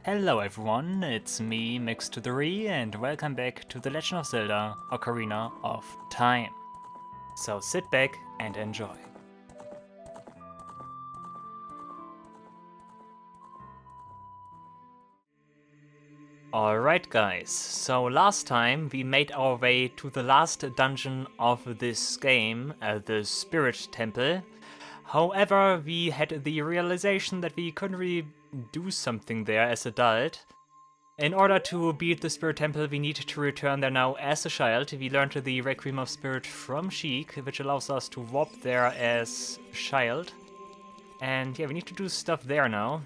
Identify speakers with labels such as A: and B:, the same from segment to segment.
A: Hello everyone, it's me, Mix2the and welcome back to The Legend of Zelda Ocarina of Time. So sit back and enjoy. Alright guys, so last time we made our way to the last dungeon of this game, the Spirit Temple. However, we had the realization that we couldn't really do something there as adult. In order to beat the Spirit Temple, we need to return there now as a child. We learned the Requiem of Spirit from Sheik, which allows us to warp there as a child. And yeah, we need to do stuff there now.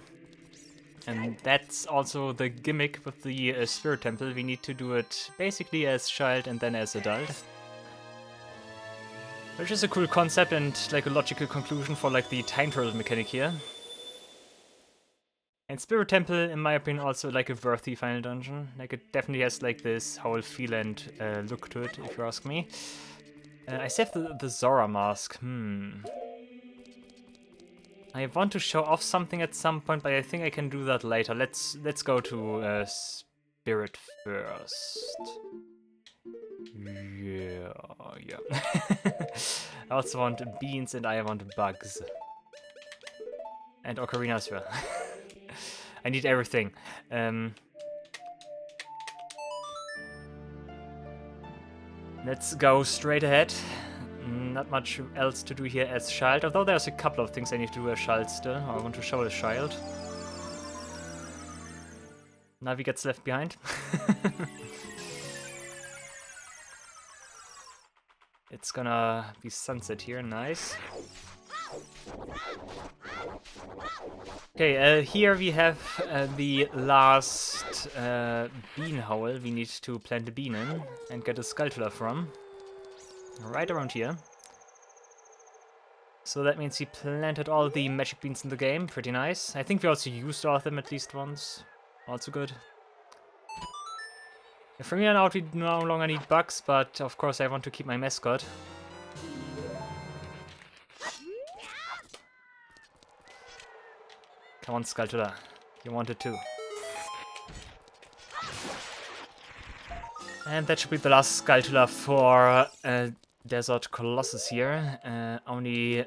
A: And that's also the gimmick with the Spirit Temple. We need to do it basically as child and then as adult. Which is a cool concept and like a logical conclusion for like the time travel mechanic here. And Spirit Temple, in my opinion, also like a worthy final dungeon. Like it definitely has like this whole feel and look to it, if you ask me. I saved the Zora mask. I want to show off something at some point, but I think I can do that later. Let's go to Spirit first. Yeah. I also want beans and I want bugs. And Ocarina as well. I need everything. Let's go straight ahead. Not much else to do here as child, although there's a couple of things I need to do as child still. I want to show a child. Navi gets left behind. It's gonna be sunset here, nice. Okay, here we have the last bean hole we need to plant a bean in and get a sculpture from. Right around here. So that means we planted all the magic beans in the game, pretty nice. I think we also used all of them at least once, also good. From here on out we no longer need bugs, but of course I want to keep my mascot. Come on, Sculptor. You want it too. And that should be the last Sculptor for Desert Colossus here. Only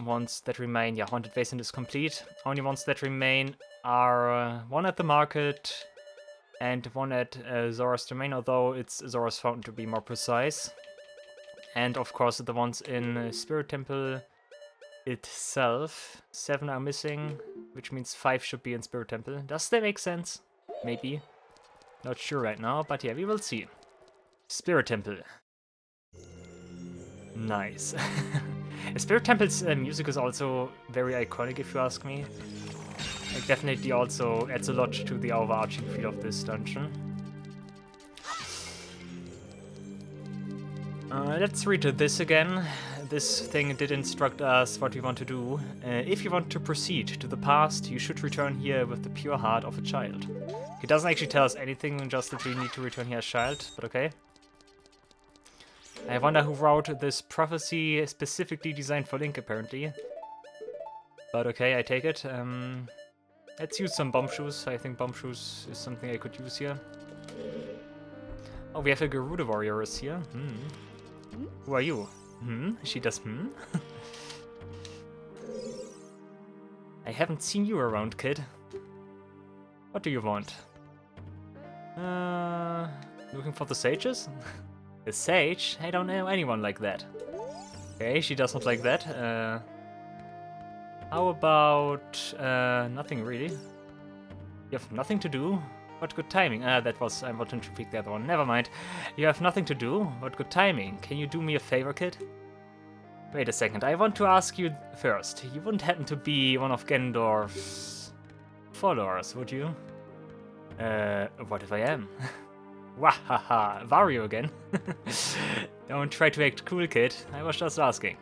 A: ones that remain, yeah, Haunted Basin is complete. Only ones that remain are one at the market and one at Zora's Domain, although it's Zora's Fountain to be more precise. And of course the ones in Spirit Temple itself. 7 are missing, which means 5 should be in Spirit Temple. Does that make sense? Maybe. Not sure right now, but yeah, we will see. Spirit Temple. Nice. Spirit Temple's music is also very iconic, if you ask me. It definitely also adds a lot to the overarching feel of this dungeon. Let's read this again. This thing did instruct us what we want to do. If you want to proceed to the past, you should return here with the pure heart of a child. It doesn't actually tell us anything, just that we need to return here as child, but okay. I wonder who wrote this prophecy specifically designed for Link, apparently. But okay, I take it. Let's use some bomb shoes. I think bomb shoes is something I could use here. Oh, we have a Gerudo warrior here. Who are you? She does I haven't seen you around, kid. What do you want? Looking for the sages? A sage? I don't know anyone like that. Okay, she does not like that. How about nothing really? You have nothing to do? What good timing. That was, I wanted to pick the other one. Never mind. You have nothing to do? What good timing. Can you do me a favor, kid? Wait a second, I want to ask you first. You wouldn't happen to be one of Ganondorf's followers, would you? What if I am? Wahaha, Wario again. Don't try to act cool, kid. I was just asking.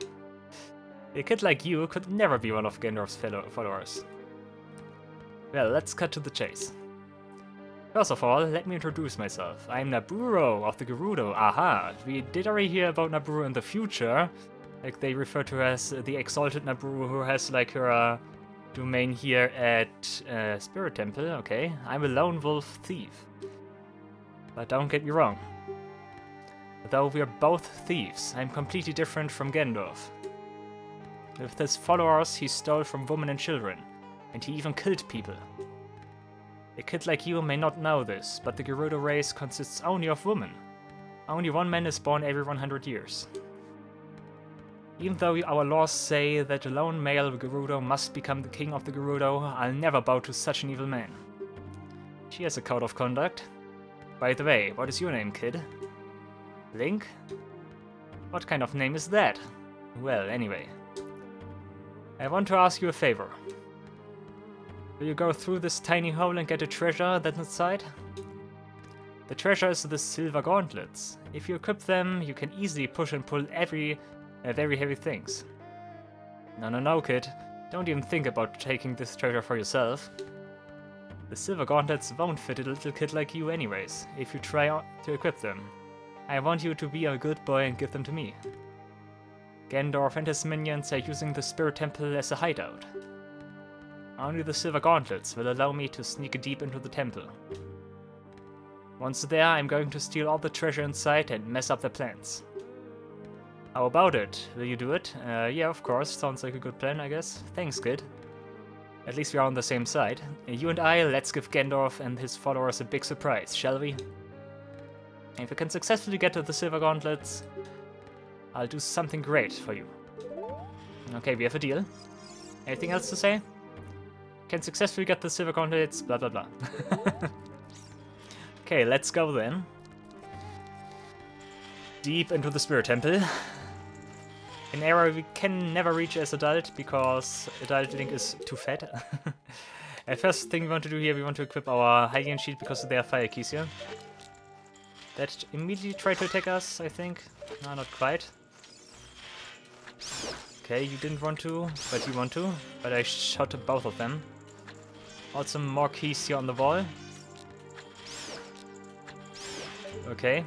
A: A kid like you could never be one of Ganondorf's followers. Well, let's cut to the chase. First of all, let me introduce myself. I'm Naburo of the Gerudo. Aha! We did already hear about Naburo in the future. Like, they refer to her as the exalted Naburo, who has, like, her domain here at Spirit Temple. Okay, I'm a lone wolf thief. But don't get me wrong. Though we are both thieves, I'm completely different from Gendorf. With his followers, he stole from women and children, and he even killed people. A kid like you may not know this, but the Gerudo race consists only of women. Only one man is born every 100 years. Even though our laws say that a lone male Gerudo must become the king of the Gerudo, I'll never bow to such an evil man. She has a code of conduct. By the way, what is your name, kid? Link? What kind of name is that? Well, anyway. I want to ask you a favor. Will you go through this tiny hole and get a treasure that's inside? The treasure is the silver gauntlets. If you equip them, you can easily push and pull very heavy things. No, kid. Don't even think about taking this treasure for yourself. The silver gauntlets won't fit a little kid like you anyways, if you try to equip them. I want you to be a good boy and give them to me. Gendorf and his minions are using the Spirit Temple as a hideout. Only the silver gauntlets will allow me to sneak deep into the temple. Once there, I'm going to steal all the treasure inside and mess up their plans. How about it? Will you do it? Yeah, of course. Sounds like a good plan, I guess. Thanks, kid. At least we are on the same side. You and I, let's give Gendorf and his followers a big surprise, shall we? If we can successfully get to the silver gauntlets, I'll do something great for you. Okay, we have a deal. Anything else to say? Can successfully get the silver gauntlets, blah blah blah. Okay, let's go then. Deep into the Spirit Temple. An area we can never reach as adult because adult Link is too fat. First thing we want to do here, we want to equip our Hygiene Shield because there are fire keys here. That immediately tried to attack us, I think. No, not quite. Okay, you didn't want to, but you want to. But I shot both of them. Also more keys here on the wall. Okay.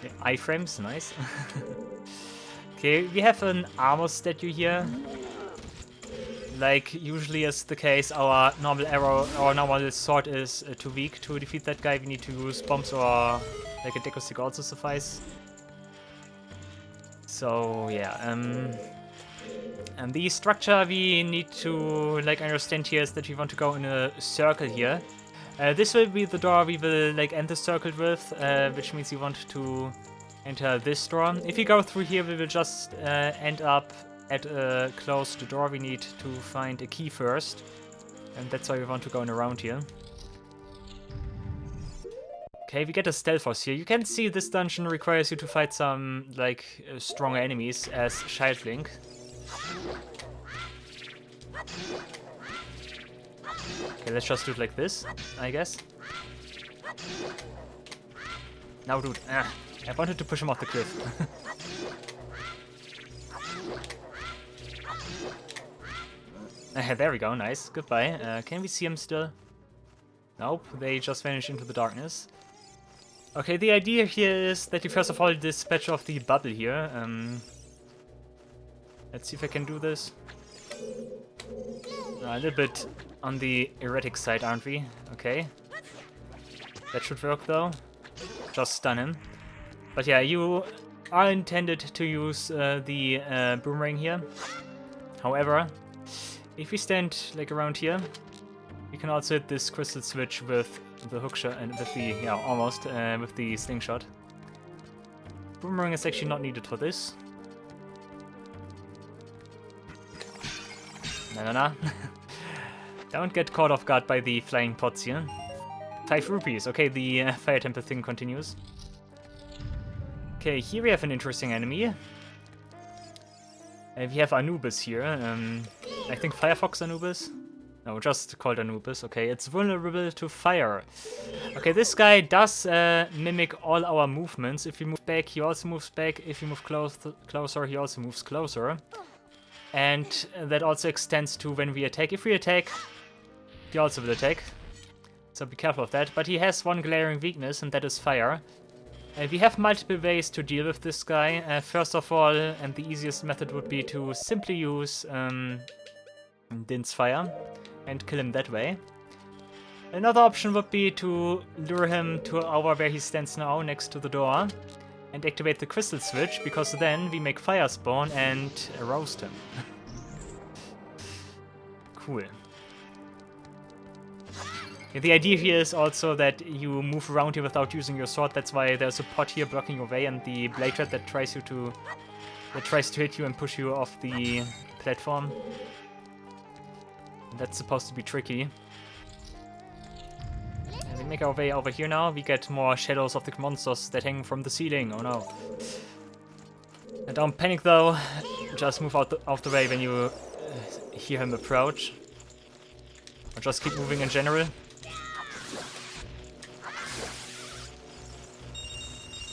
A: The iframes, nice. Okay, we have an armor statue here. Like usually is the case, our normal arrow or normal sword is too weak to defeat that guy. We need to use bombs or like a deco stick also suffice. So yeah, and the structure we need to like understand here is that we want to go in a circle here. This will be the door we will like end the circle with, which means you want to enter this door. If you go through here, we will just end up at a closed door. We need to find a key first, and that's why we want to go around here. Okay, we get a stealth force here. You can see this dungeon requires you to fight some like stronger enemies as Child Link. Okay, let's just do it like this, I guess. Now, dude. I wanted to push him off the cliff. There we go, nice. Goodbye. Can we see him still? Nope, they just vanished into the darkness. Okay, the idea here is that you first of all dispatch off the bubble here. Let's see if I can do this. A little bit on the erratic side, aren't we? Okay. That should work though. Just stun him. But yeah, you are intended to use the boomerang here. However, if we stand like around here, you can also hit this crystal switch with the hookshot and with the, yeah, almost, with the slingshot. Boomerang is actually not needed for this. No. Don't get caught off guard by the flying pots here. 5 rupees. Okay, the fire temple thing continues. Okay, here we have an interesting enemy. We have Anubis here. I think Firefox Anubis? No, just called Anubis. Okay, it's vulnerable to fire. Okay, this guy does mimic all our movements. If you move back, he also moves back. If you move closer, he also moves closer. And that also extends to when we attack. If we attack, he also will attack. So be careful of that. But he has one glaring weakness, and that is fire. We have multiple ways to deal with this guy. First of all, and the easiest method would be to simply use Din's Fire and kill him that way. Another option would be to lure him to over where he stands now, next to the door, and activate the crystal switch, because then we make fire spawn and roast him. Cool. Yeah, the idea here is also that you move around here without using your sword. That's why there's a pot here blocking your way, and the blade rat that tries to hit you and push you off the platform. That's supposed to be tricky. And we make our way over here now. We get more shadows of the monsters that hang from the ceiling. Oh no. And don't panic though. Just move out the way when you hear him approach. Or just keep moving in general.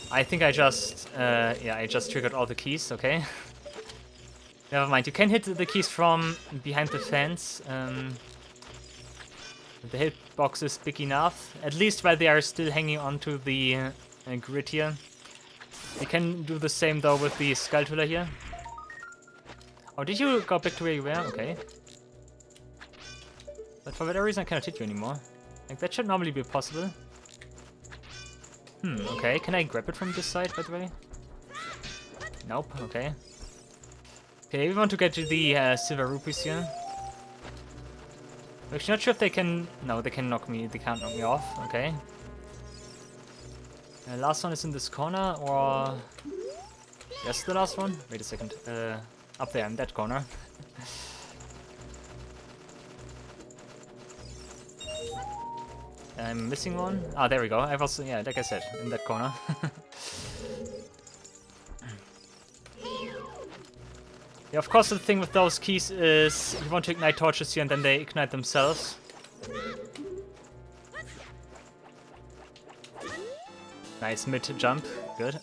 A: I think I just triggered all the keys, okay. Never mind, you can hit the keys from behind the fence. The hitbox is big enough, at least while they are still hanging onto the grid here. You can do the same though with the Skulltula here. Oh, did you go back to where you were? Okay. But for whatever reason I cannot hit you anymore. Like, that should normally be possible. Okay, can I grab it from this side, by the way? Nope, okay. Okay, we want to get to the silver rupees here. I'm actually not sure if they can... No, they can knock me. They can't knock me off, okay. Last one is in this corner, or... Yes, the last one? Wait a second. Up there, in that corner. I'm missing one. Ah, there we go. I was, yeah, like I said, in that corner. Yeah, of course the thing with those keys is you want to ignite torches here and then they ignite themselves. Nice mid-jump. Good.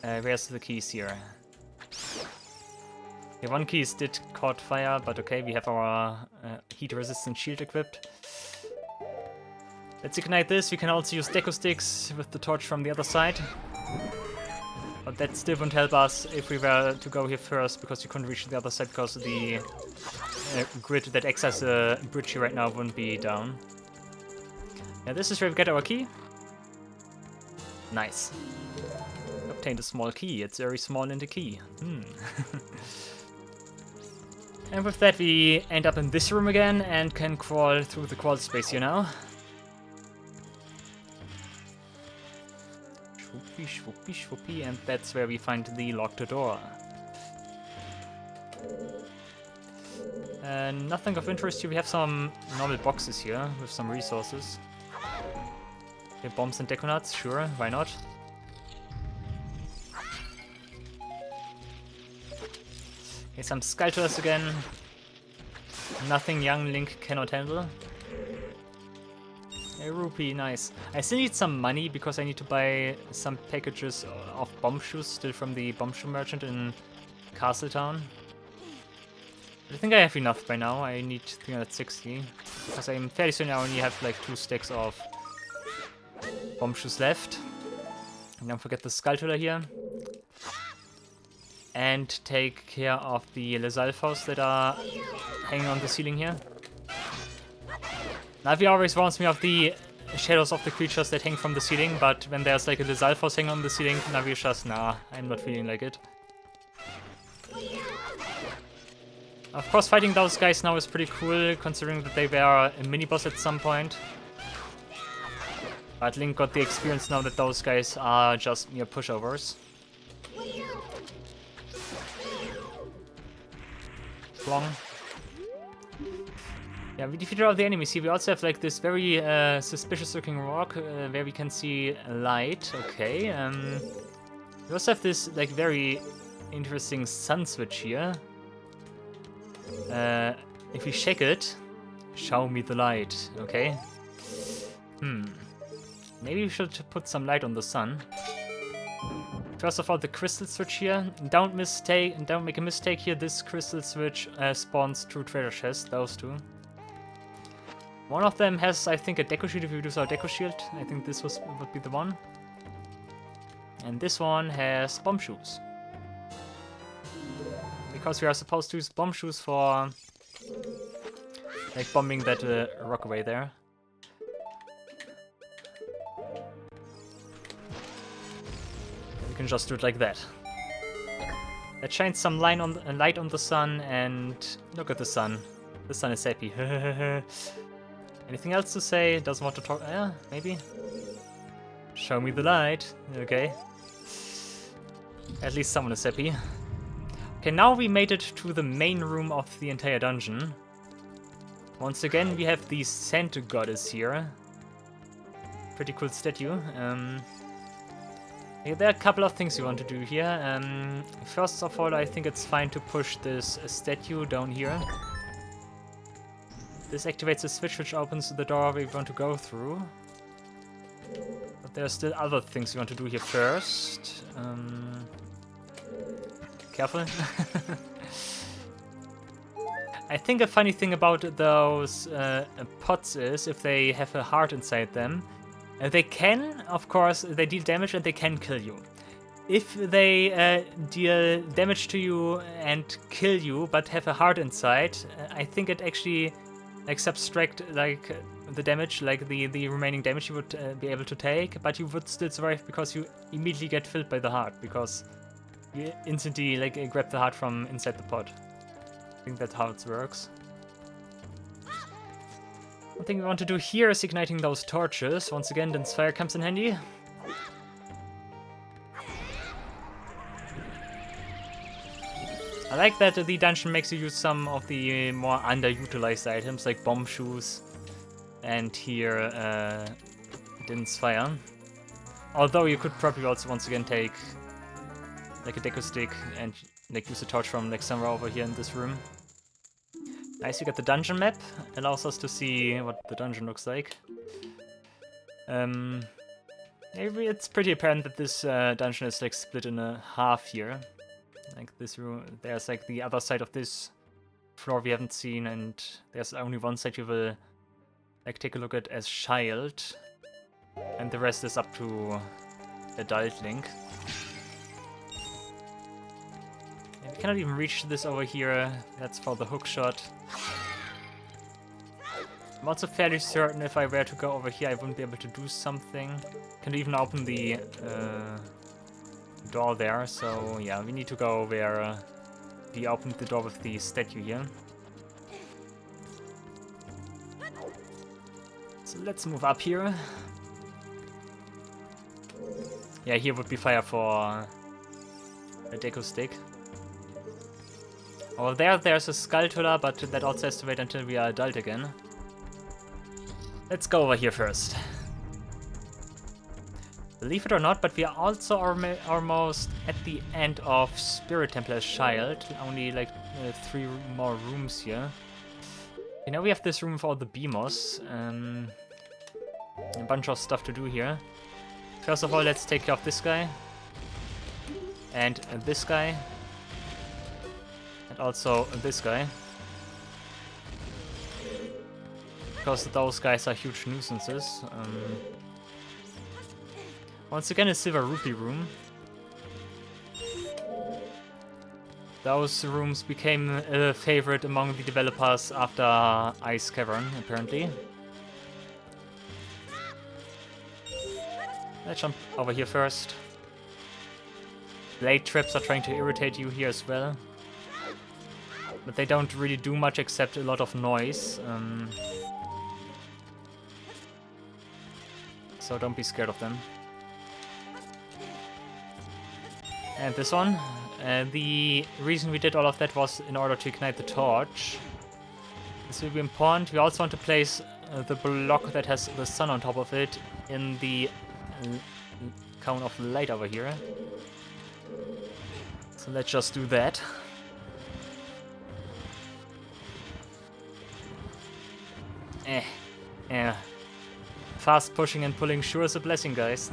A: Where's the keys here? Yeah, one key did caught fire, but okay, we have our heat-resistant shield equipped. Let's ignite this. We can also use deco sticks with the torch from the other side. But that still won't help us if we were to go here first, because you couldn't reach the other side because the grid that acts as a bridge here right now wouldn't be down. Yeah, this is where we get our key. Nice. Obtained a small key. It's very small in the key. And with that we end up in this room again and can crawl through the crawl space here now. Shwoopy, shwoopy, shwoopy, and that's where we find the locked door. Nothing of interest here. We have some normal boxes here with some resources. Okay, bombs and deco nuts, sure, why not? Okay, some Skulltulas again. Nothing young Link cannot handle. A rupee, nice. I still need some money because I need to buy some packages of bomb shoes still from the bomb shoe merchant in Castletown. But I think I have enough by now. I need 360 because I'm fairly certain I only have like 2 stacks of bomb shoes left. And don't forget the Skulltula here. And take care of the Lesalfos that are hanging on the ceiling here. Navi always warns me of the shadows of the creatures that hang from the ceiling, but when there's like a Lesalfos hanging on the ceiling, Navi is just, nah, I'm not feeling like it. Of course, fighting those guys now is pretty cool, considering that they were a mini-boss at some point. But Link got the experience now that those guys are just mere pushovers. Wrong. Yeah, we defeated all the enemies here. We also have like this very suspicious looking rock where we can see light. Okay. We also have this like very interesting sun switch here. If we shake it, show me the light. Okay. Maybe we should put some light on the sun. First of all, the crystal switch here. Don't make a mistake here. This crystal switch spawns 2 treasure chests, those 2. One of them has, I think, a deco shield if you use our deco shield. I think this would be the one. And this one has bomb shoes. Because we are supposed to use bomb shoes for like bombing that rock away there. We can just do it like that. That shines some light on the sun, and look at the sun. The sun is happy. Anything else to say? Doesn't want to talk? Yeah, maybe. Show me the light. Okay. At least someone is happy. Okay, now we made it to the main room of the entire dungeon. Once again, we have the Santa Goddess here. Pretty cool statue. Yeah, there are a couple of things we want to do here. First of all, I think it's fine to push this statue down here. This activates a switch which opens the door we want to go through. But there are still other things we want to do here first. Careful. I think a funny thing about those pots is if they have a heart inside them, they can, of course, they deal damage and they can kill you. If they deal damage to you and kill you but have a heart inside, I think it actually like subtract like the damage, like the remaining damage you would be able to take, but you would still survive because you immediately get filled by the heart because you instantly like grab the heart from inside the pot. I think that's how it works. One thing we want to do here is igniting those torches. Once again, then fire comes in handy. I like that the dungeon makes you use some of the more underutilized items like bomb shoes and here Din's fire. Although you could probably also once again take like a deco stick and like use a torch from like somewhere over here in this room. Nice, you get the dungeon map. Allows us to see what the dungeon looks like. Maybe it's pretty apparent that this dungeon is like split in a half here. Like this room, there's like the other side of this floor we haven't seen, and there's only one side you will like take a look at as child, and the rest is up to adult Link. And we cannot even reach this over here. That's for the hook shot. I'm also fairly certain if I were to go over here, I wouldn't be able to do something. Can even open the door there, so yeah, we need to go where we opened the door with the statue here. So let's move up here. Yeah, here would be fire for a deco stick. Over there's a sculpture, but that also has to wait until we are adult again. Let's go over here first. Believe it or not, but we are also almost at the end of Spirit Temple as child. Only like 3 more rooms here. Okay, now we have this room for all the BMOS. A bunch of stuff to do here. First of all, let's take care of this guy. And this guy. And also this guy. Because those guys are huge nuisances. Once again, a Silver Rupee room. Those rooms became a favorite among the developers after Ice Cavern, apparently. Let's jump over here first. Blade traps are trying to irritate you here as well. But they don't really do much except a lot of noise. So don't be scared of them. And this one. The reason we did all of that was in order to ignite the torch. This will be important. We also want to place the block that has the sun on top of it in the cone of light over here. So let's just do that. Fast pushing and pulling sure is a blessing, guys.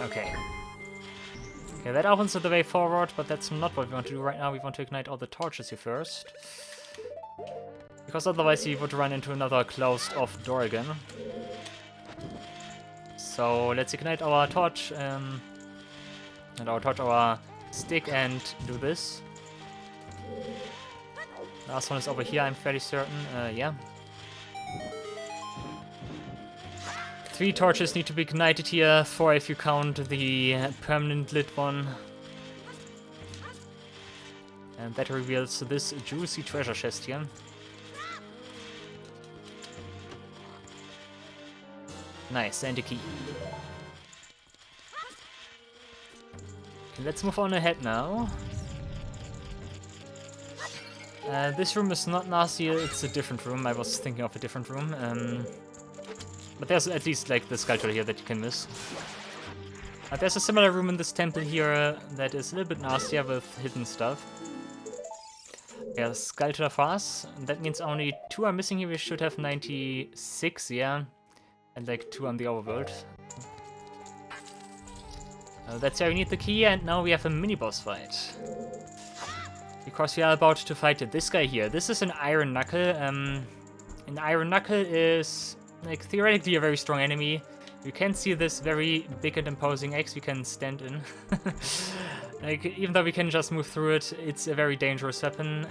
A: Okay. Okay, that opens the way forward, but that's not what we want to do right now. We want to ignite all the torches here first. Because otherwise he would run into another closed-off door again. So let's ignite our torch, and our stick, and do this. Last one is over here, I'm fairly certain. Yeah. 3 torches need to be ignited here, 4 if you count the permanent lit one. And that reveals this juicy treasure chest here. Nice, and a key. Okay, let's move on ahead now. This room is not nasty, it's a different room. I was thinking of a different room. But there's at least like the sculpture here that you can miss. There's a similar room in this temple here that is a little bit nastier with hidden stuff. Yeah, sculpture for us. That means only 2 are missing here. We should have 96, yeah. And like 2 on the overworld. That's where we need the key, and now we have a mini-boss fight. Because we are about to fight this guy here. This is an Iron Knuckle. An Iron Knuckle is like theoretically a very strong enemy. You can see this very big and imposing axe we can stand in. Like, even though we can just move through it, it's a very dangerous weapon.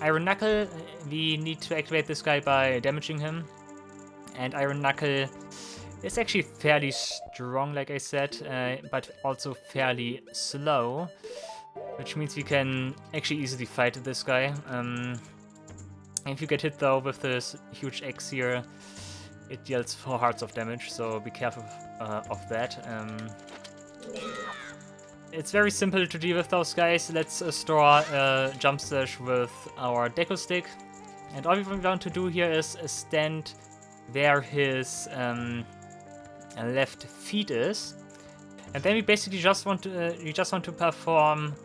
A: Iron Knuckle, we need to activate this guy by damaging him. And Iron Knuckle is actually fairly strong, like I said, but also fairly slow. Which means we can actually easily fight this guy. If you get hit though with this huge axe here, it deals 4 hearts of damage, so be careful of that. It's very simple to deal with those guys. Let's store a jump slash with our deco stick. And all we want to do here is stand where his left feet is. And then we basically just want to perform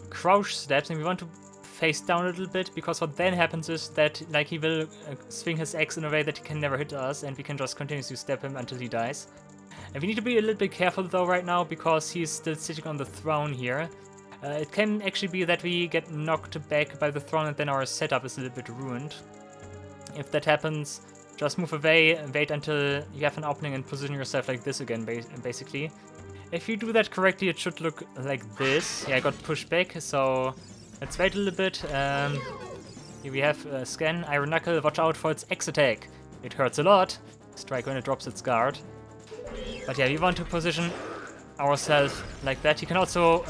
A: crouch steps, and we want to face down a little bit, because what then happens is that like he will swing his axe in a way that he can never hit us, and we can just continuously stab him until he dies. And we need to be a little bit careful though right now, because he's still sitting on the throne here. It can actually be that we get knocked back by the throne and then our setup is a little bit ruined. If that happens, just move away, wait until you have an opening and position yourself like this again, basically. If you do that correctly, it should look like this. Yeah, I got pushed back, so let's wait a little bit. Here we have a scan. Iron Knuckle, watch out for its X attack. It hurts a lot. Strike when it drops its guard. But yeah, we want to position ourselves like that. You can also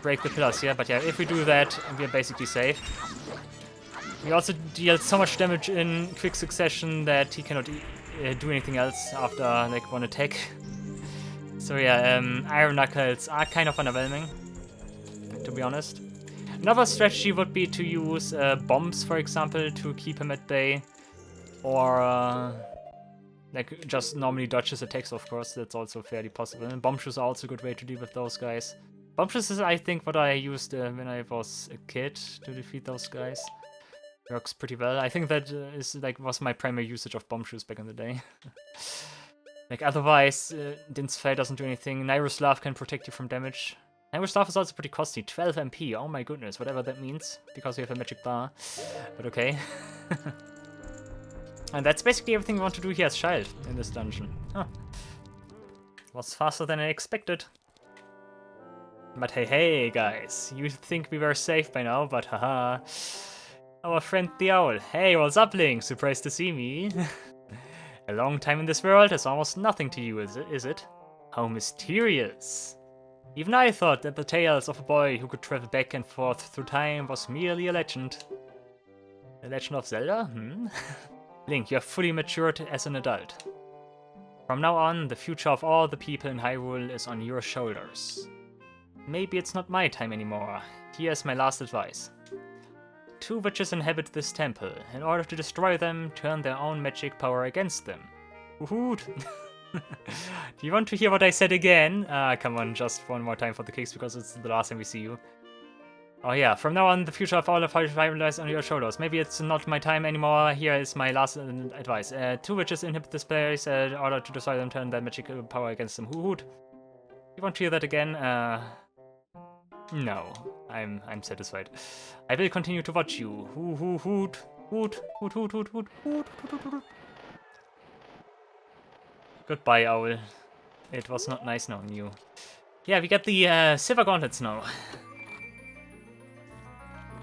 A: break the pillars here, but yeah, if we do that, we're basically safe. We also deal so much damage in quick succession that he cannot do anything else after like 1 attack. So yeah, Iron Knuckles are kind of underwhelming, to be honest. Another strategy would be to use bombs, for example, to keep him at bay. Or like just normally dodge his attacks, of course, that's also fairly possible. And bomb shoes are also a good way to deal with those guys. Bomb shoes is, I think, what I used when I was a kid to defeat those guys. Works pretty well. I think that was my primary usage of bomb shoes back in the day. Like otherwise, Din's Fey doesn't do anything. Nairoslav can protect you from damage. Nairoslav is also pretty costly, 12 MP, oh my goodness, whatever that means, because we have a magic bar, but okay. And that's basically everything we want to do here as Child in this dungeon. Huh. Was faster than I expected. But hey guys, you think we were safe by now, but haha. Our friend the Owl. Hey, what's up, Link? Surprised to see me? A long time in this world is almost nothing to you, is it? How mysterious. Even I thought that the tales of a boy who could travel back and forth through time was merely a legend. The Legend of Zelda? Link, you have fully matured as an adult. From now on, the future of all the people in Hyrule is on your shoulders. Maybe it's not my time anymore. Here's my last advice. 2 witches inhabit this temple. In order to destroy them, turn their own magic power against them. Woohoo! Do you want to hear what I said again? Come on, just one more time for the kicks, because it's the last time we see you. Oh yeah, from now on, the future of all of Hyrule lies on your shoulders. Maybe it's not my time anymore. Here is my last advice. 2 witches inhabit this place. In order to destroy them, turn their magic power against them. Woohoo! You want to hear that again? No. I'm satisfied. I will continue to watch you. Hoot, hoot, hoot, hoot, hoot, hoot, hoot, hoot, hoot, hoot. Goodbye, Owl. It was not nice knowing you. Yeah, we get the silver gauntlets now.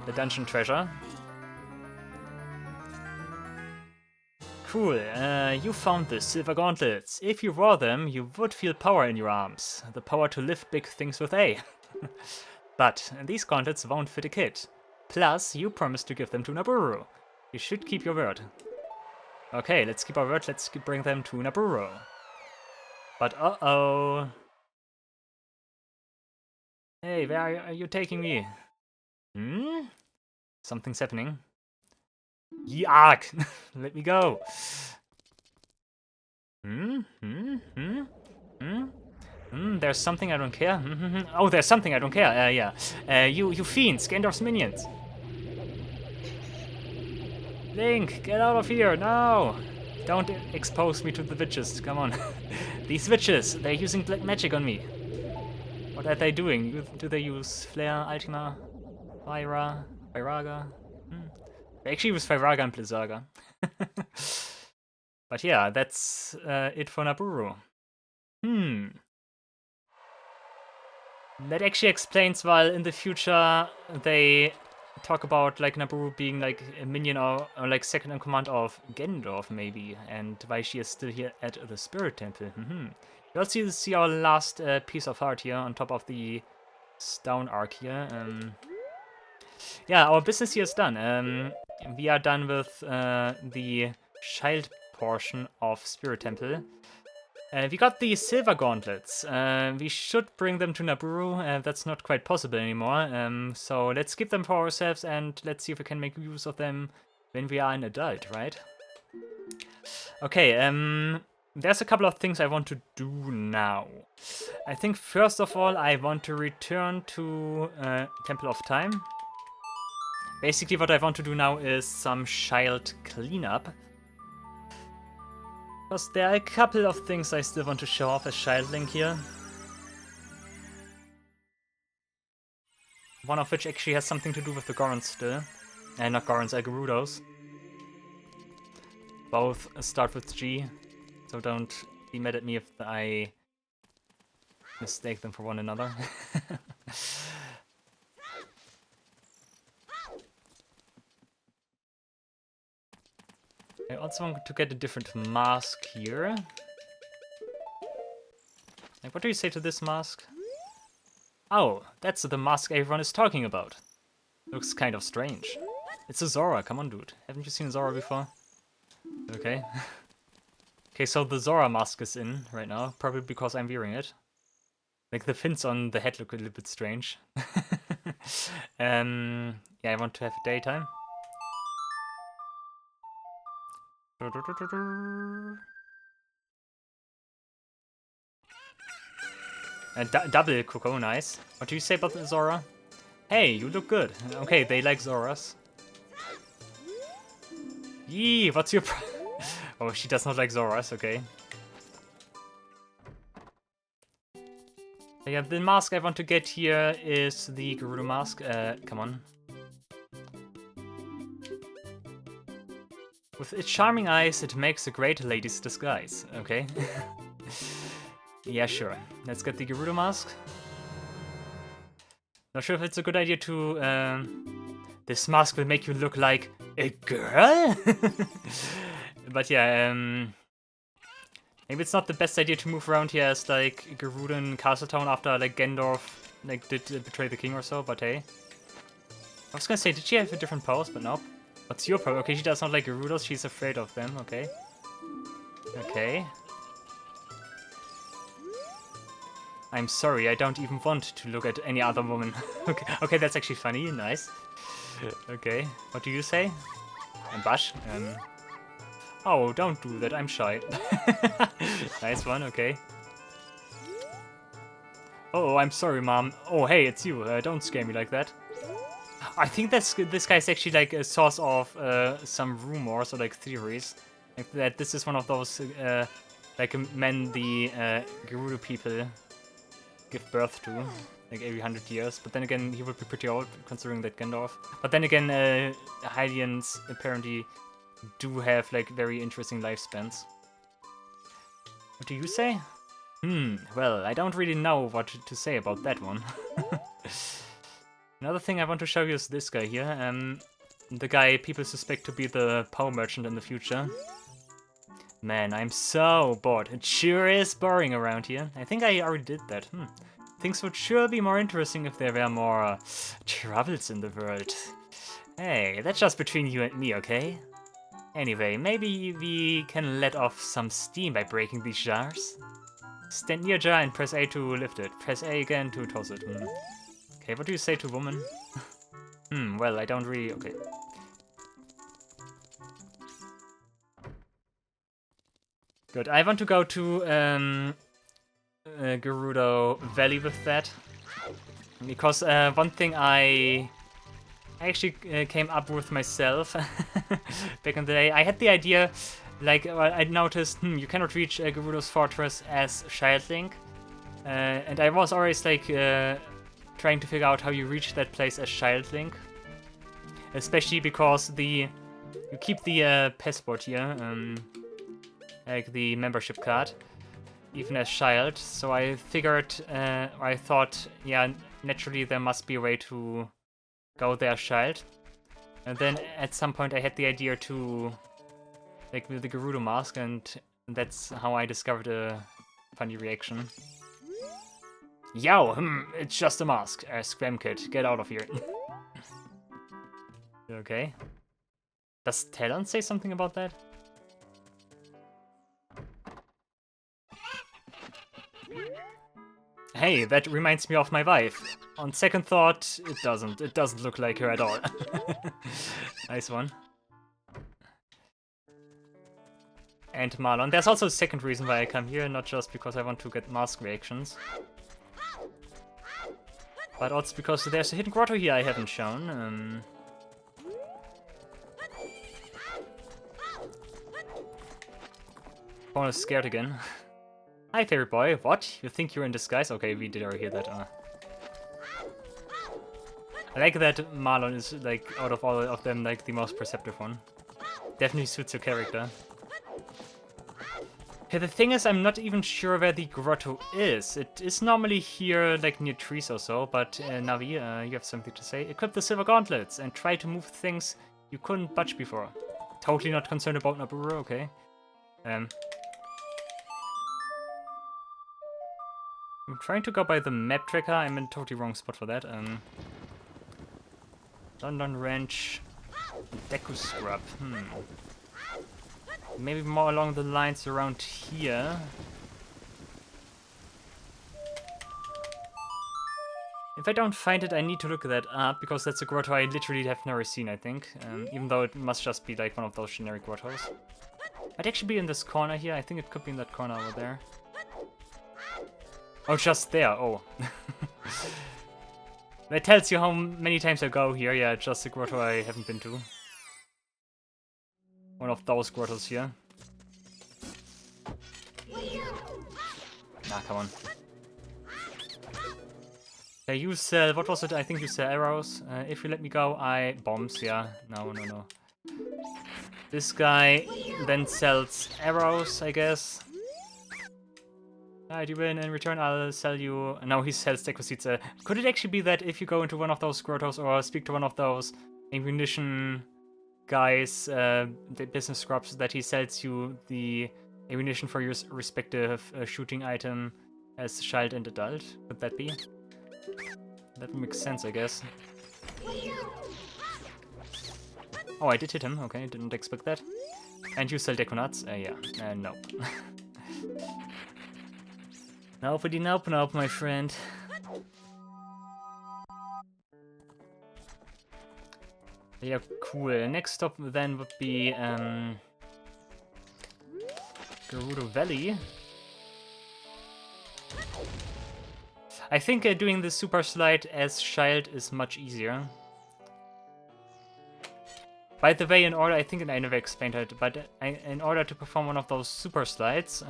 A: The dungeon treasure. Cool, you found the silver gauntlets. If you wore them, you would feel power in your arms. The power to lift big things with A. But these gauntlets won't fit a kid. Plus, you promised to give them to Naburu. You should keep your word. Okay, let's keep our word. Let's bring them to Naburu. But uh-oh. Hey, where are you taking me? Hmm? Something's happening. Yuck! Let me go. There's something I don't care. Oh, there's something I don't care. Yeah. You fiends, Gandalf's minions. Link, get out of here, no! Don't expose me to the witches, come on. These witches, they're using black magic on me. What are they doing? Do they use Flare, Ultima, Vairaga? They actually use Vairaga and Blizzaga. But yeah, that's it for Naburu. That actually explains why in the future they talk about like Naburu being like a minion or like second in command of Gendorf maybe, and why she is still here at the Spirit Temple. You also see our last piece of art here on top of the stone arc here. Yeah, our business here is done. We are done with the child portion of Spirit Temple. We got the silver gauntlets. We should bring them to Naburu. That's not quite possible anymore. So let's keep them for ourselves and let's see if we can make use of them when we are an adult, right? Okay, there's a couple of things I want to do now. I think first of all I want to return to Temple of Time. Basically what I want to do now is some child cleanup. Because there are a couple of things I still want to show off as Child Link here. One of which actually has something to do with the Gorons still. Not Gorons, Gerudos. Both start with G, so don't be mad at me if I mistake them for one another. I also want to get a different mask here. Like, what do you say to this mask? Oh, that's the mask everyone is talking about. Looks kind of strange. It's a Zora, come on dude. Haven't you seen Zora before? Okay. Okay, so the Zora mask is in right now, probably because I'm wearing it. Like, the fins on the head look a little bit strange. Yeah, I want to have daytime. Double Coco, nice. What do you say about the Zora? Hey, you look good. Okay, they like Zoras. Yee, what's your Oh, she does not like Zoras, okay. Yeah, the mask I want to get here is the Gerudo mask. Come on. With its charming eyes, it makes a great lady's disguise. Okay. Yeah, sure. Let's get the Gerudo mask. Not sure if it's a good idea to... This mask will make you look like a girl? But yeah, maybe it's not the best idea to move around here as like Gerudo in Castletown after like Gendorf like did betray the king or so, but hey. I was gonna say, did she have a different pose? But nope. What's your pose? Okay, she does not like Gerudos, she's afraid of them, okay. Okay. I'm sorry, I don't even want to look at any other woman. Okay, that's actually funny, nice. Okay, what do you say? And Bash? Oh, don't do that, I'm shy. Nice one, okay. Oh, I'm sorry, Mom. Oh, hey, it's you. Don't scare me like that. I think this guy's actually like a source of some rumors or like theories. Like that this is one of those like men the Gerudo people give birth to, like every 100 years. But then again, he would be pretty old, considering that Gandalf. But then again, Hylians apparently do have like very interesting lifespans. What do you say? Well, I don't really know what to say about that one. Another thing I want to show you is this guy here. The guy people suspect to be the power merchant in the future. Man, I'm so bored. It sure is boring around here. I think I already did that. Things would sure be more interesting if there were more troubles in the world. Hey, that's just between you and me, okay? Anyway, maybe we can let off some steam by breaking these jars. Stand near a jar and press A to lift it. Press A again to toss it. Okay, what do you say to woman? Well, I don't really... Okay. Good. I want to go to Gerudo Valley with that. Because one thing I actually came up with myself back in the day. I had the idea, like, I noticed, you cannot reach Gerudo's fortress as Child Link. And I was always, like, trying to figure out how you reach that place as Child Link. Especially because you keep the passport here, like the membership card, even as Child. So I figured, I thought, yeah, naturally there must be a way to go there as Child. And then at some point I had the idea to, like, with the Gerudo mask, and that's how I discovered a funny reaction. Yo, it's just a mask. Scram kid, get out of here. Okay. Does Talon say something about that? Hey, that reminds me of my wife. On second thought, it doesn't. It doesn't look like her at all. Nice one. And Marlon. There's also a second reason why I come here, not just because I want to get mask reactions. But also because there's a hidden grotto here I haven't shown. Pawn is scared again. Hi, favorite boy. What? You think you're in disguise? Okay, we did already hear that. I like that Marlon is, like, out of all of them, like, the most perceptive one. Definitely suits your character. Okay, the thing is, I'm not even sure where the grotto is. It is normally here, like, near trees or so, but Navi, you have something to say? Equip the silver gauntlets and try to move things you couldn't budge before. Totally not concerned about Naburo, okay. I'm trying to go by the map tracker. I'm in a totally wrong spot for that. London Wrench, Deku Scrub. Maybe more along the lines around here. If I don't find it, I need to look that up, because that's a grotto I literally have never seen, I think. Even though it must just be like one of those generic grottos. Might actually be in this corner here. I think it could be in that corner over there. Oh, just there. Oh. That tells you how many times I go here. Yeah, just a grotto I haven't been to. One of those grottos here. Ah, come on. Okay, you sell... What was it? I think you sell arrows. If you let me go, I... Bombs, yeah. No. This guy then sells arrows, I guess. Alright, you win. In return, I'll sell you... No, he sells deco seeds. Could it actually be that if you go into one of those grottos or speak to one of those ammunition guys, the business scrubs, that he sells you the ammunition for your respective shooting item as child and adult? Could that be? That would make sense, I guess. Oh, I did hit him. Okay, didn't expect that. And you sell deco nuts? Yeah. No. Nopedy nope, my friend. Yeah, cool. Next stop then would be Gerudo Valley. I think doing the super slide as child is much easier. By the way, in order, I think I never explained it, but in order to perform one of those super slides,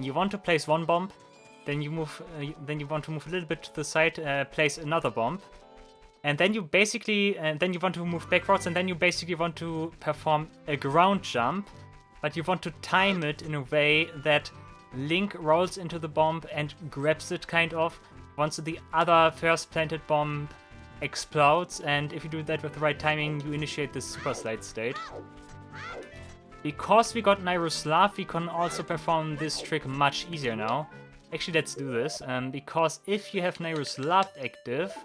A: you want to place one bomb then you move. Then you want to move a little bit to the side, place another bomb, and then you basically, then you want to move backwards, and then you basically want to perform a ground jump, but you want to time it in a way that Link rolls into the bomb and grabs it, kind of, once the other first planted bomb explodes, and if you do that with the right timing, you initiate this super slide state. Because we got Nairu's Love, we can also perform this trick much easier now. Actually, let's do this, because if you have Nairu's Love active,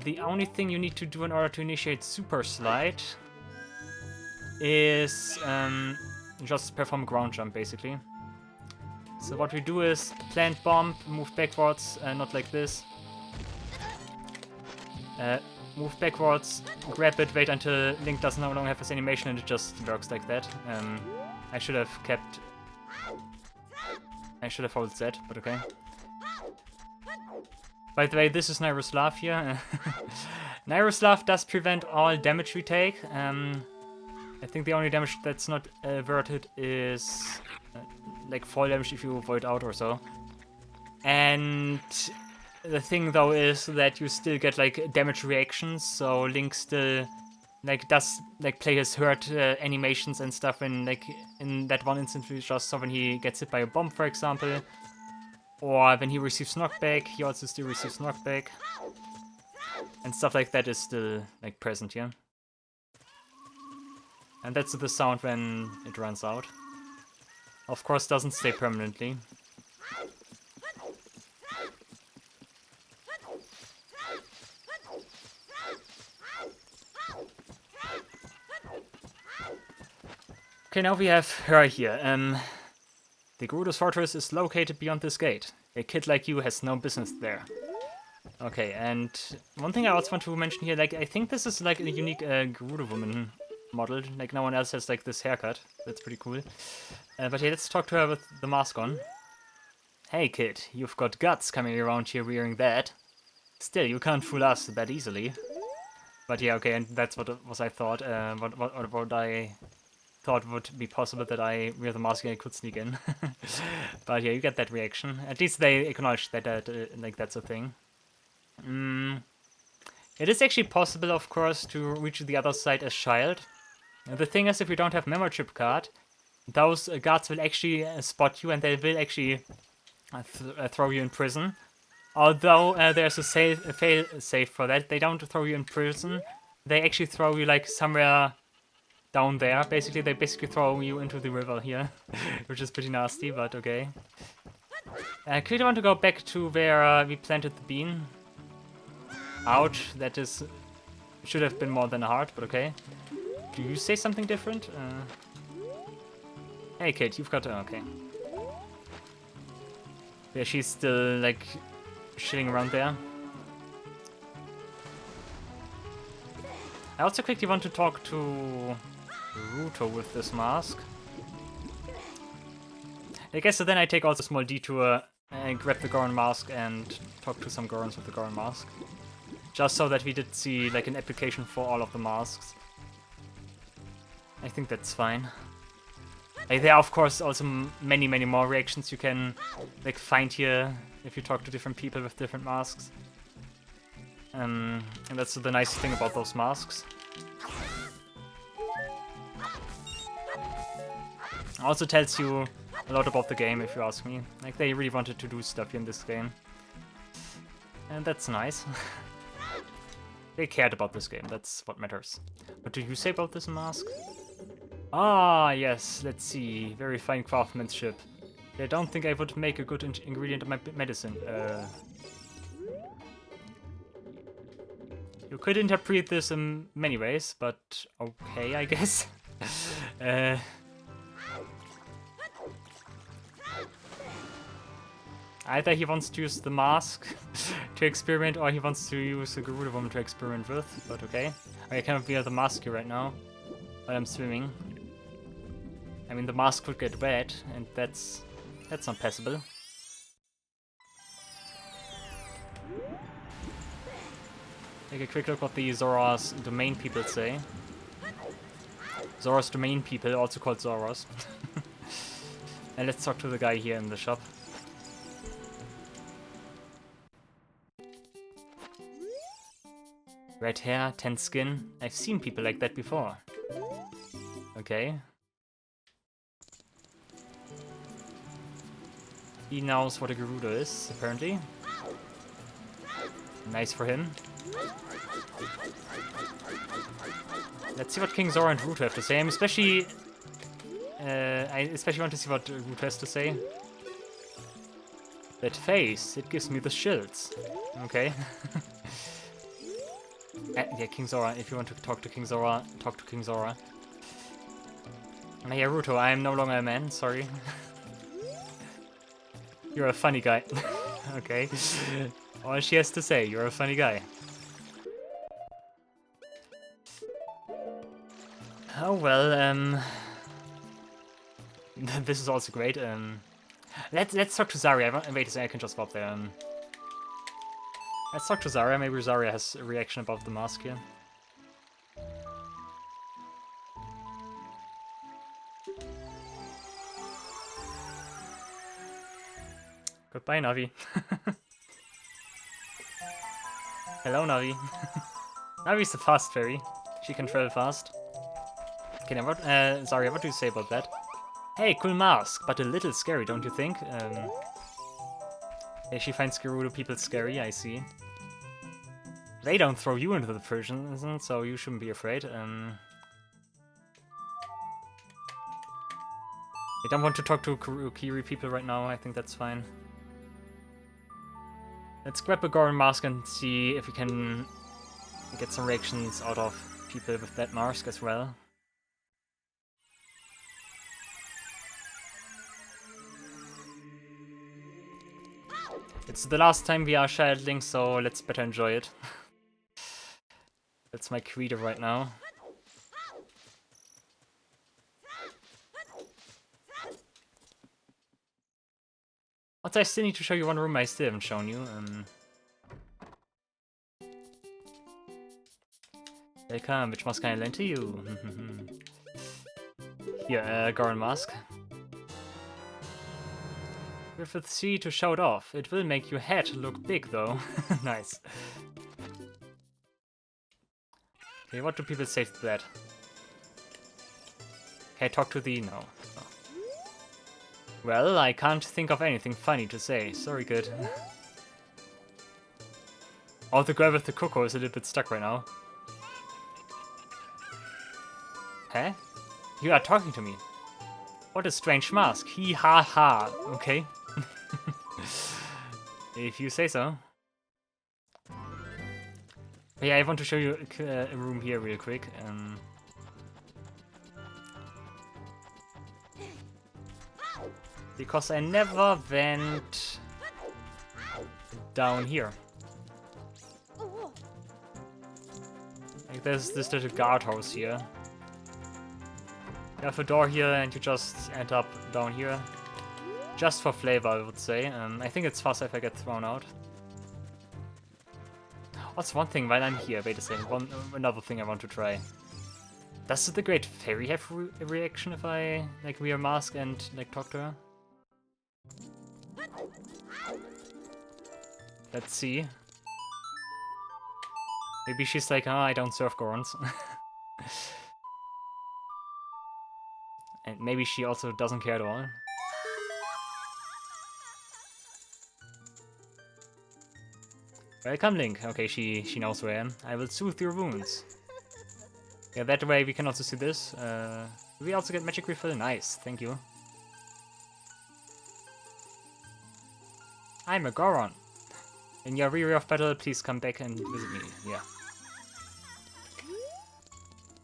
A: the only thing you need to do in order to initiate Super Slide is just perform a ground jump, basically. So what we do is plant bomb, move backwards, not like this. Move backwards, grab it, wait until Link doesn't no longer have his animation, and it just works like that. I should have held Z, but okay. By the way, this is Nairu's Love here. Nairu's Love does prevent all damage we take. I think the only damage that's not averted is like fall damage if you void out or so. And the thing though is that you still get like damage reactions, so Link still like does like play his hurt animations and stuff when like in that one instance we just saw when he gets hit by a bomb, for example, or when he receives knockback, he also still receives knockback, and stuff like that is still like present here. And that's the sound when it runs out. Of course, doesn't stay permanently. Okay, now we have her here. The Gerudo's fortress is located beyond this gate. A kid like you has no business there. Okay, and one thing I also want to mention here, like, I think this is like a unique Gerudo woman model. Like, no one else has like this haircut. That's pretty cool. But yeah, let's talk to her with the mask on. Hey kid, you've got guts coming around here wearing that. Still, you can't fool us that easily. But yeah, okay, and that's what I thought. What I thought would be possible, that I wear the mask and I could sneak in. But yeah, you get that reaction. At least they acknowledge that like that's a thing. It is actually possible, of course, to reach the other side as Child. The thing is, if you don't have memory chip card, those guards will actually spot you and they will actually throw you in prison. Although there's a fail safe for that. They don't throw you in prison. They actually throw you like somewhere down there. Basically, they throw you into the river here, which is pretty nasty, but okay. I clearly want to go back to where we planted the bean. Ouch, that should have been more than a heart, but okay. Do you say something different? Hey kid, you've got okay. Yeah, she's still like chilling around there. I also quickly want to talk to Ruto with this mask. I guess so then I take also a small detour and grab the Goron mask and talk to some Gorons with the Goron mask. Just so that we did see like an application for all of the masks. I think that's fine. Like, there are of course also many more reactions you can like find here if you talk to different people with different masks. And that's the nice thing about those masks. Also tells you a lot about the game, if you ask me. Like, they really wanted to do stuff in this game. And that's nice. They cared about this game, that's what matters. What do you say about this mask? Ah, yes, let's see. Very fine craftsmanship. I don't think I would make a good ingredient of my medicine. You could interpret this in many ways, but okay, I guess. Either he wants to use the mask to experiment, or he wants to use the Gerudo woman to experiment with, but okay. I cannot wear the mask here right now, while I'm swimming. I mean, the mask could get wet, and that's not passable. Take a quick look what the Zora's domain people say. Zora's domain people, also called Zoras. And let's talk to the guy here in the shop. Red hair, tan skin. I've seen people like that before. Okay. He knows what a Gerudo is, apparently. Nice for him. Let's see what King Zora and Ruto have to say. I especially want to see what Ruto has to say. That face, it gives me the chills. Okay. Yeah, King Zora, if you want to talk to King Zora, talk to King Zora. Yeah, Ruto, I am no longer a man, sorry. You're a funny guy. Okay. All she has to say, you're a funny guy. Oh well, this is also great. Let's talk to Zarya. Wait a second, I can just swap there. Let's talk to Zarya. Maybe Zarya has a reaction about the mask here. Goodbye, Navi. Hello, Navi. Navi's the fast fairy. She can travel fast. Okay, now what? Zarya, what do you say about that? Hey, cool mask, but a little scary, don't you think? Yeah, she finds Gerudo people scary, I see. They don't throw you into the prison, so you shouldn't be afraid. I don't want to talk to Kiri people right now, I think that's fine. Let's grab a Goron mask and see if we can get some reactions out of people with that mask as well. It's the last time we are shadowing, so let's better enjoy it. That's my credo right now. Also, I still need to show you one room I still haven't shown you. Welcome, which mask can I lend to you? Here, Goron mask. With a C to show it off. It will make your head look big, though. Nice. Okay, what do people say to that? Okay, talk to the... No. Well, I can't think of anything funny to say. Sorry, good. Oh, the girl with the cuckoo is a little bit stuck right now. Huh? You are talking to me. What a strange mask. Hee ha ha. Okay. If you say so. But yeah, I want to show you a room here real quick. Because I never went down here. Like there's this little guardhouse here. You have a door here and you just end up down here. Just for flavor, I would say. I think it's faster if I get thrown out. What's one thing while I'm here? Wait a second. Another thing I want to try. Does the Great Fairy have a reaction if I like wear a mask and like talk to her? Let's see. Maybe she's like, oh, I don't serve Gorons. And maybe she also doesn't care at all. Welcome, Link. Okay, she knows where I am. I will soothe your wounds. Yeah, that way we can also see this. We also get magic refill. Nice, thank you. I'm a Goron. In your weary of battle, please come back and visit me. Yeah.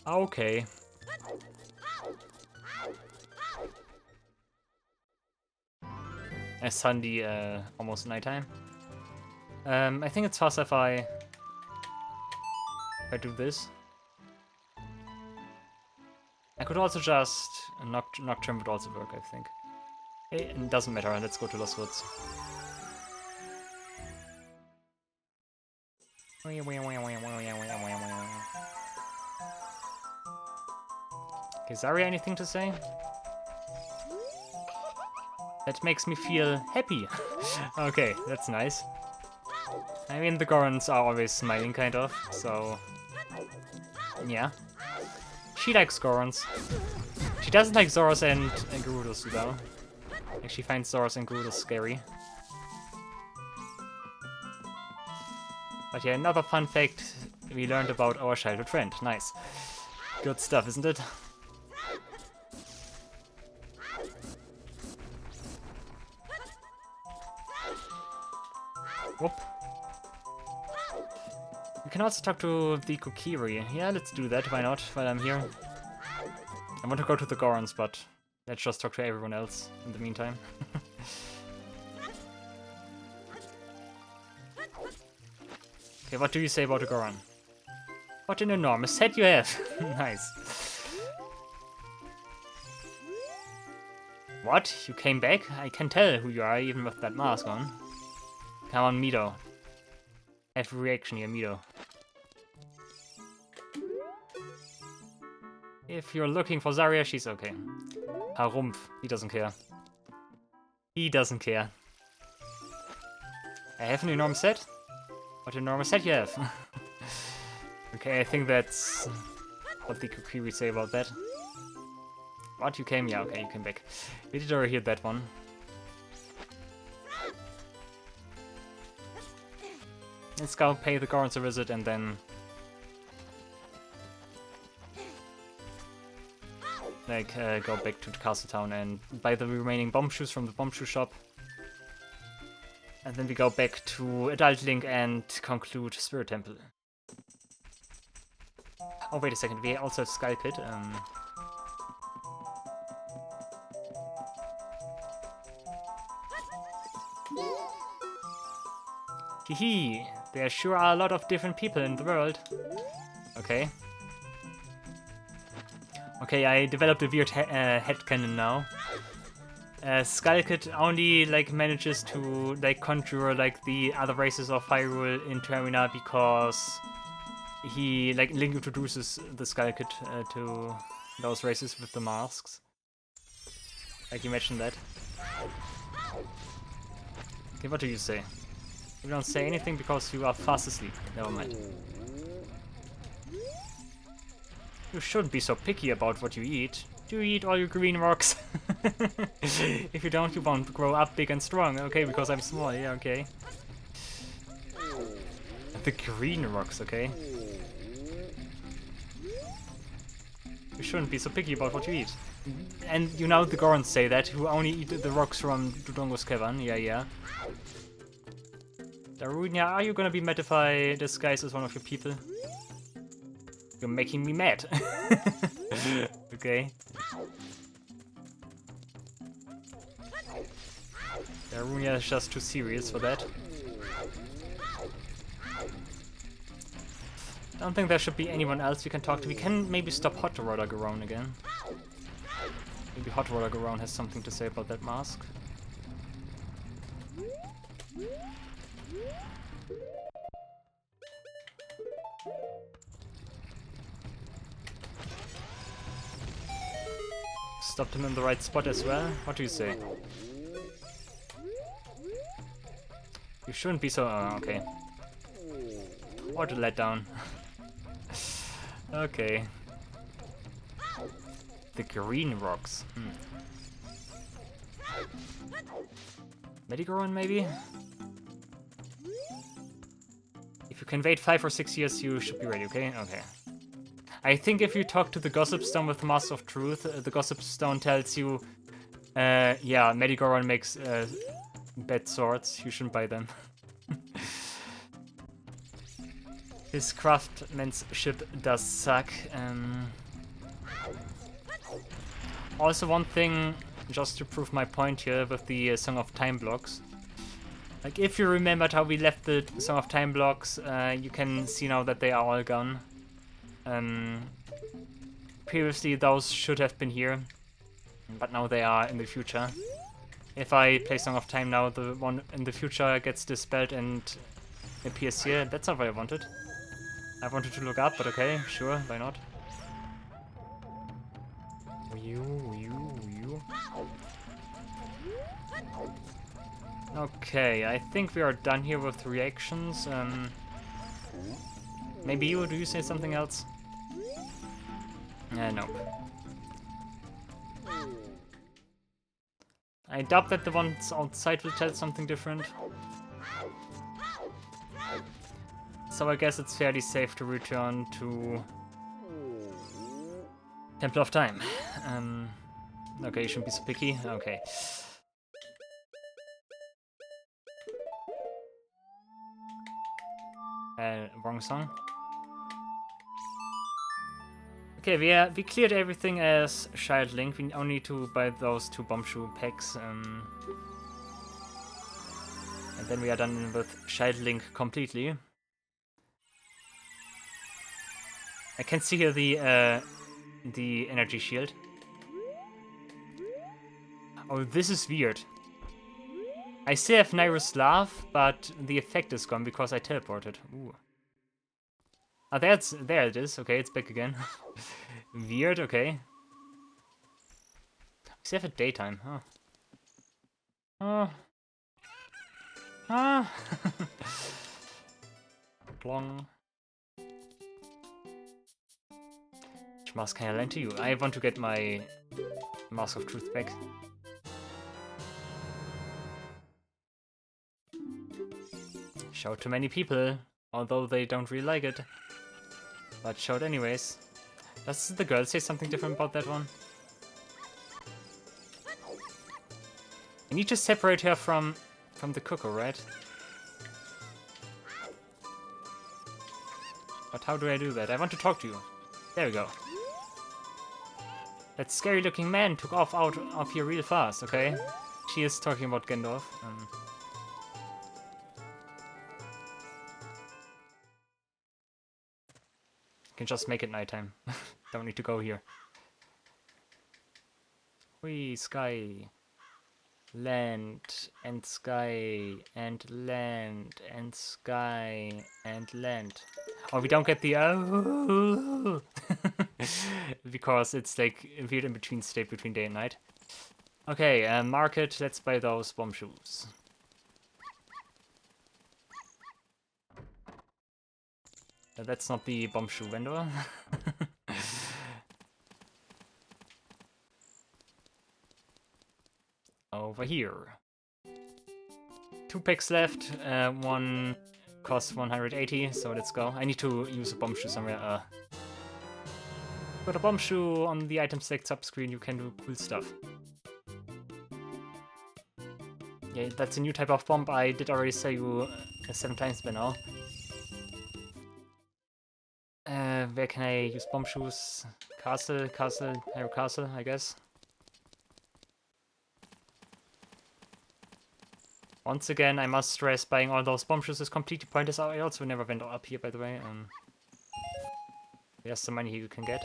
A: Okay. It's Sunday, almost nighttime. I think it's faster if I do this. I could also just... Nocturne would also work, I think. It doesn't matter, let's go to Lost Woods. Okay, Zarya, anything to say? That makes me feel happy. Okay, that's nice. I mean, the Gorons are always smiling, kind of, so... Yeah. She likes Gorons. She doesn't like Zoros and Gerudos, though. Like, she finds Zoros and Gerudos scary. But yeah, another fun fact we learned about our childhood friend. Nice. Good stuff, isn't it? Whoop. We can also talk to the Kokiri. Yeah, let's do that, why not, while I'm here. I want to go to the Gorons, but let's just talk to everyone else in the meantime. Okay, what do you say about the Goron? What an enormous head you have! Nice. What? You came back? I can tell who you are even with that mask on. Come on, Mido. Have a reaction here, Mido. If you're looking for Zarya, she's okay. Harumph, he doesn't care. He doesn't care. I have an enormous set? What an enormous set you have! Okay, I think that's what the Kokiri say about that. What, you came? Yeah, okay, you came back. We did already hear that one. Let's go pay the Gorons a visit and then... like, go back to the castle town and buy the remaining bomb shoes from the bomb shoe shop. And then we go back to Adult Link and conclude Spirit Temple. Oh, wait a second, we also have Skull Kid. Hehe, there sure are a lot of different people in the world. Okay. Okay, I developed a weird headcanon now. Skull Kid only like manages to like conjure like the other races of Hyrule into Ocarina because he like Link introduces the Skull Kid to those races with the masks. Like you mentioned that. Okay, what do you say? You don't say anything because you are fast asleep. Never mind. You shouldn't be so picky about what you eat. Do you eat all your green rocks? If you don't, you won't grow up big and strong. Okay, because I'm small. Yeah, okay. The green rocks, okay. You shouldn't be so picky about what you eat. And you know the Gorons say that, who only eat the rocks from Dodongo's cavern. Yeah, yeah. Darunia, are you gonna be mad if I disguise as one of your people? You're making me mad. Okay. Darunia is just too serious for that. Don't think there should be anyone else we can talk to. We can maybe stop Hot Rodder Goron again. Maybe Hot Rodder Goron has something to say about that mask. Stopped him in the right spot as well. What do you say? You shouldn't be so... okay. What a letdown. Okay. The green rocks. Medigoron, maybe? If you can wait 5 or 6 years, you should be ready, okay? Okay. I think if you talk to the Gossip Stone with the Mask of Truth, the Gossip Stone tells you, yeah, Medigoron makes bad swords, you shouldn't buy them. His craftsmanship does suck. Also, one thing, just to prove my point here with the Song of Time blocks. Like, if you remembered how we left the Song of Time blocks, you can see now that they are all gone. Previously those should have been here, but now they are in the future. If I play Song of Time now, the one in the future gets dispelled and appears here. That's not what I wanted. I wanted to look up, but okay, sure, why not? Okay, I think we are done here with reactions. Maybe you, do you say something else? Nope. I doubt that the ones outside will tell something different. So I guess it's fairly safe to return to Temple of Time. Okay, you shouldn't be so picky. Okay. Wrong song. Okay, we cleared everything as Child Link. We only need to buy those 2 Bombshoe packs. And then we are done with Child Link completely. I can see here the energy shield. Oh, this is weird. I still have Nairo's Laugh, but the effect is gone because I teleported. Ooh. Oh, there it is. Okay, it's back again. Weird, okay. We still have a daytime, huh? Oh. Ah. Long. Which mask can I lend to you? I want to get my Mask of Truth back. Show to many people, although they don't really like it. But show it anyways. Does the girl say something different about that one? I need to separate her from the cuckoo, right? But how do I do that? I want to talk to you. There we go. That scary looking man took off out of here real fast, okay? She is talking about Gendorf. Can just make it nighttime. Don't need to go here. Whee, sky. Land and sky and land and sky and land. Oh, we don't get the oh because it's like a weird in between state between day and night. Okay, market. Let's buy those bomb shoes. That's not the bomb shoe vendor. Over here. 2 packs left. One costs 180, so let's go. I need to use a bomb shoe somewhere. Put a bomb shoe on the item select subscreen, you can do cool stuff. Yeah, that's a new type of bomb. I did already say you 7 times by now. Where can I use bomb shoes? Castle, Hyrule Castle, I guess. Once again, I must stress, buying all those bomb shoes is completely pointless. I also never went up here, by the way. There's some money here you can get.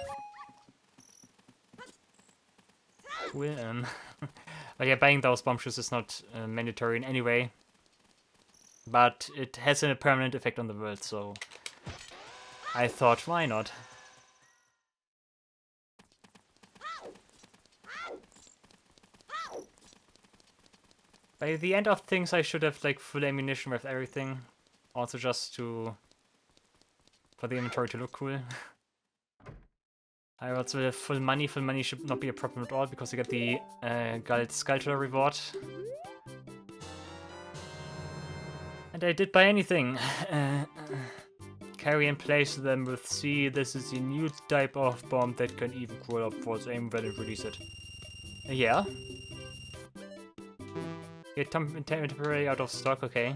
A: Cool. But yeah, buying those bomb shoes is not mandatory in any way. But it has a permanent effect on the world, so I thought, why not? By the end of things, I should have like full ammunition with everything. Also just for the inventory to look cool. I also have full money. Full money should not be a problem at all because I get the Gold Sculptor reward. And I did buy anything. Carry and place them with C. This is a new type of bomb that can even crawl up force aim well and release it. Yeah. Get temporarily out of stock, okay.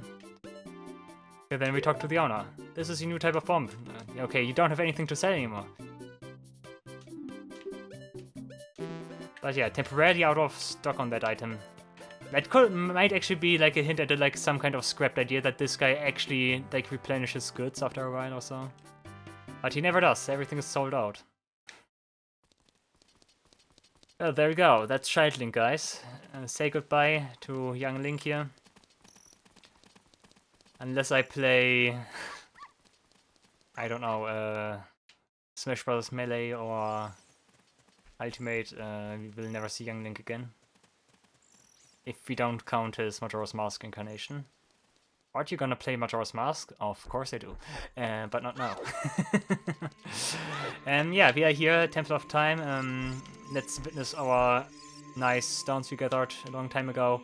A: Okay, then we talk to the owner. This is a new type of bomb. Okay, you don't have anything to sell anymore. But yeah, temporarily out of stock on that item. That might actually be like a hint at like some kind of scrapped idea that this guy actually like replenishes goods after a while or so. But he never does. Everything is sold out. Well, there we go. That's Child Link, guys. Say goodbye to young Link here. Unless I play... I don't know, Smash Bros. Melee or Ultimate, we will never see young Link again. if we don't count his Majora's Mask incarnation. Aren't you gonna play Majora's Mask? Of course I do, but not now. Yeah, we are here, Temple of Time. Let's witness our nice stones we gathered a long time ago.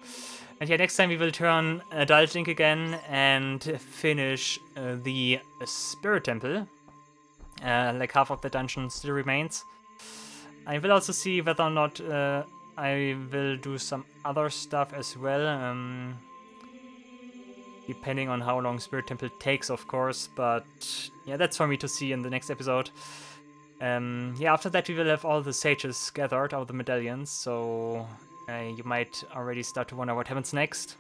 A: And yeah, next time we will turn Adult Link again and finish the Spirit Temple. Like half of the dungeon still remains. I will also see whether or not I will do some other stuff as well. Depending on how long Spirit Temple takes, of course, but yeah, that's for me to see in the next episode. Yeah, after that we will have all the sages gathered, all the medallions, so you might already start to wonder what happens next.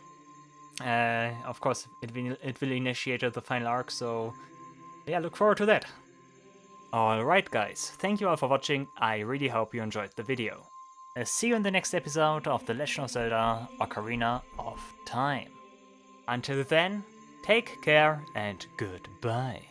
A: Of course, it will initiate the final arc, so yeah, look forward to that. Alright guys, thank you all for watching, I really hope you enjoyed the video. See you in the next episode of The Legend of Zelda Ocarina of Time. Until then, take care and goodbye.